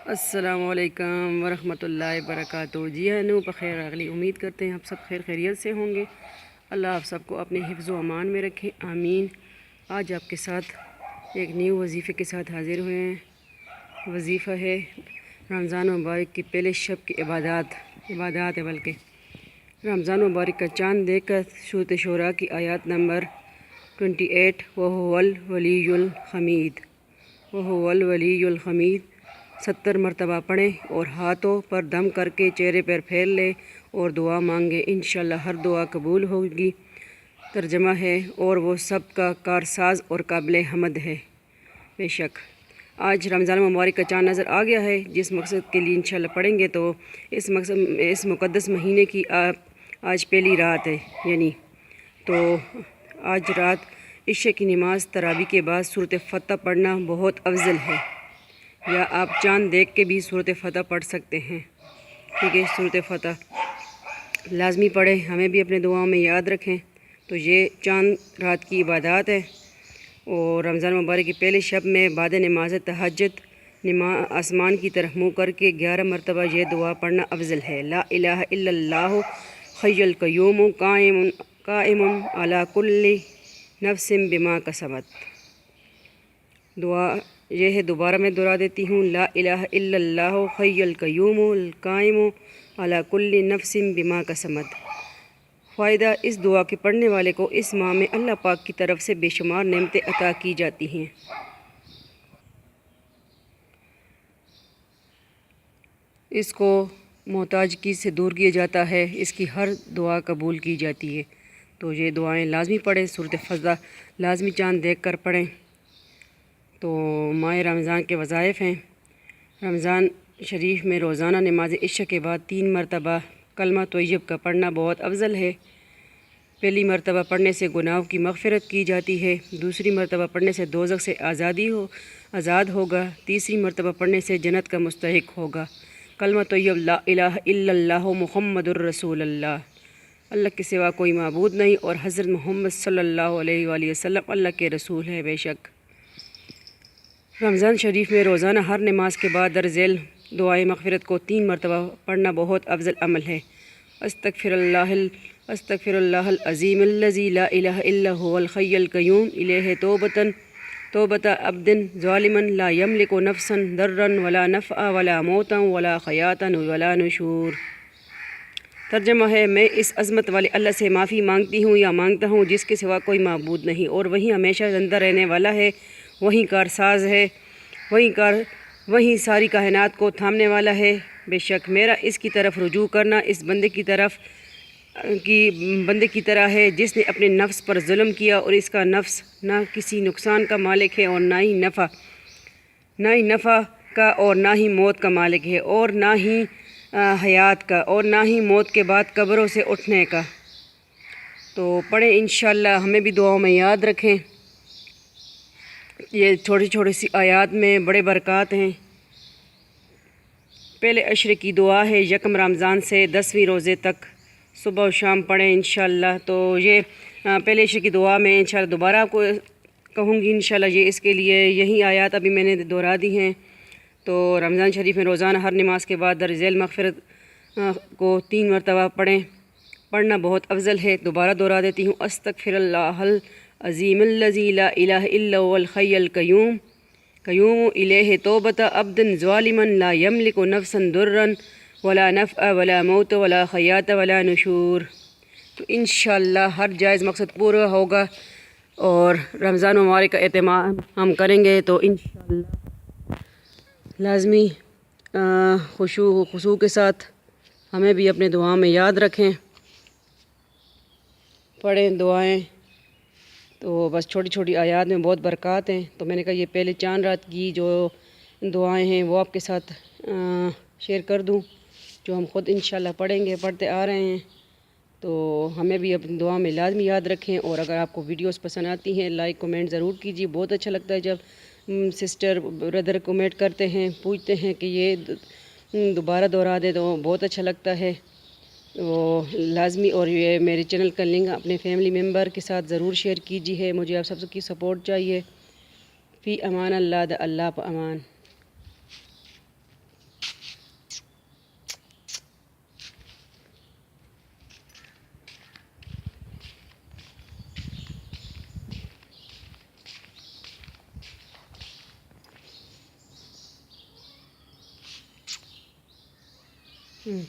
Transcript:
السلام علیکم ورحمۃ اللہ وبرکاتہ۔ جی ہنو بخیر اگلی امید کرتے ہیں آپ سب خیر خیریت سے ہوں گے۔ اللہ آپ سب کو اپنے حفظ و امان میں رکھے، آمین۔ آج آپ کے ساتھ ایک نیو وظیفے کے ساتھ حاضر ہوئے ہیں۔ وظیفہ ہے رمضان مبارک کی پہلے شب کی عبادات ہے بلکہ رمضان مبارک کا چاند دیکھ کر سورۃ شعراء کی آیات نمبر 28 وَهُوَ الْوَلِيُّ الْحَمِيدُ وَهُوَ الْوَلِيُّ الْحَمِيدُ 70 مرتبہ پڑھیں اور ہاتھوں پر دم کر کے چہرے پر پھیر لیں اور دعا مانگیں، انشاءاللہ ہر دعا قبول ہوگی۔ ترجمہ ہے، اور وہ سب کا کارساز اور قابل حمد ہے۔ بے شک آج رمضان مبارک کا چاند نظر آ گیا ہے، جس مقصد کے لیے انشاءاللہ پڑھیں گے تو اس مقدس مہینے کی آج پہلی رات ہے، یعنی تو آج رات عشاء کی نماز تراویح کے بعد سورۃ فتح پڑھنا بہت افضل ہے، یا آپ چاند دیکھ کے بھی سورۃ فتح پڑھ سکتے ہیں۔ ٹھیک ہے، سورۃ فتح لازمی پڑھیں، ہمیں بھی اپنے دعاؤں میں یاد رکھیں۔ تو یہ چاند رات کی عبادات ہے، اور رمضان مبارک کی پہلے شب میں بعد نماز تہجد آسمان کی طرف منہ کر کے 11 مرتبہ یہ دعا پڑھنا افضل ہے۔ لا الہ الا اللہ حی القیوم قائم علی کل نفس بما کسبت۔ دعا یہ ہے، دوبارہ میں دہرا دیتی ہوں، لا الہ الا اللہ حی القیوم القائم علی کل نفس بما کسبت۔ فائدہ، اس دعا کے پڑھنے والے کو اس ماہ میں اللہ پاک کی طرف سے بے شمار نعمتیں عطا کی جاتی ہیں۔ اس کو محتاجگی سے دور کیا جاتا ہے، اس کی ہر دعا قبول کی جاتی ہے۔ تو یہ دعائیں لازمی پڑھیں، سورۃ فتح لازمی چاند دیکھ کر پڑھیں۔ تو ماہ رمضان کے وظائف ہیں، رمضان شریف میں روزانہ نماز عشاء کے بعد 3 مرتبہ کلمہ طیب کا پڑھنا بہت افضل ہے۔ پہلی مرتبہ پڑھنے سے گناہوں کی مغفرت کی جاتی ہے، دوسری مرتبہ پڑھنے سے دوزخ سے آزاد ہوگا، تیسری مرتبہ پڑھنے سے جنت کا مستحق ہوگا۔ کلمہ طیب لا الہ الا اللہ محمد الرسول اللہ، اللہ کے سوا کوئی معبود نہیں، اور حضرت محمد صلی اللہ علیہ وآلہ وسلم اللہ کے رسول ہے۔ بے شک رمضان شریف میں روزانہ ہر نماز کے بعد درج ذیل دعائے مغفرت کو 3 مرتبہ پڑھنا بہت افضل عمل ہے۔ استغفر اللہ العظیم الذی لا الہ الا هو الحی القیوم الیہ توبۃ عبد ظالما لا یملک نفسا ضرا ولا نفعا ولا موتا ولا حیاتا ولا نشور۔ ترجمہ ہے، میں اس عظمت والے اللہ سے معافی مانگتی ہوں یا مانگتا ہوں جس کے سوا کوئی معبود نہیں، اور وہی ہمیشہ زندہ رہنے والا ہے، وہی کارساز ہے، وہی ساری کائنات کو تھامنے والا ہے۔ بے شک میرا اس کی طرف رجوع کرنا اس بندے کی طرح ہے جس نے اپنے نفس پر ظلم کیا، اور اس کا نفس نہ کسی نقصان کا مالک ہے، اور نہ ہی نفع کا، اور نہ ہی موت کا مالک ہے، اور نہ ہی حیات کا، اور نہ ہی موت کے بعد قبروں سے اٹھنے کا۔ تو پڑھیں انشاءاللہ، ہمیں بھی دعاؤں میں یاد رکھیں۔ یہ چھوٹی چھوٹی سی آیات میں بڑے برکات ہیں۔ پہلے عشرے کی دعا ہے، یکم رمضان سے 10ویں روزے تک صبح و شام پڑھیں انشاءاللہ۔ تو یہ پہلے عشرے کی دعا میں انشاءاللہ دوبارہ آپ کو کہوں گی انشاءاللہ، یہ اس کے لیے یہی آیات ابھی میں نے دہرا دی ہیں۔ تو رمضان شریف میں روزانہ ہر نماز کے بعد درج ذیل مغفرت کو 3 مرتبہ پڑھنا بہت افضل ہے۔ دوبارہ دہرا دیتی ہوں، استغفر اللہ العظیم الذی لا الہ الا هو الحی القیوم الیہ توبۃ عبد ظالما لا یملک نفسا ضرا ولا نفع ولا موت ولا حیات ولا نشور۔ تو انشاءاللہ ہر جائز مقصد پورا ہوگا، اور رمضان مبارک کا اہتمام ہم کریں گے تو انشاءاللہ لازمی خشوع و خضوع کے ساتھ ہمیں بھی اپنے دعاؤں میں یاد رکھیں، پڑھیں دعائیں۔ تو بس چھوٹی چھوٹی آیات میں بہت برکات ہیں۔ تو میں نے کہا یہ پہلے چاند رات کی جو دعائیں ہیں وہ آپ کے ساتھ شیئر کر دوں، جو ہم خود انشاءاللہ پڑھتے آ رہے ہیں۔ تو ہمیں بھی اپنی دعا میں لازمی یاد رکھیں، اور اگر آپ کو ویڈیوز پسند آتی ہیں لائک کمنٹ ضرور کیجیے۔ بہت اچھا لگتا ہے جب سسٹر بردر کمنٹ کرتے ہیں، پوچھتے ہیں کہ یہ دوبارہ دہرا دے، تو بہت اچھا لگتا ہے۔ وہ لازمی، اور یہ میرے چینل کا لنک اپنے فیملی ممبر کے ساتھ ضرور شیئر کیجیے، مجھے آپ سب کی سپورٹ چاہیے۔ فی امان اللہ، اللہ پہ امان۔ ہوں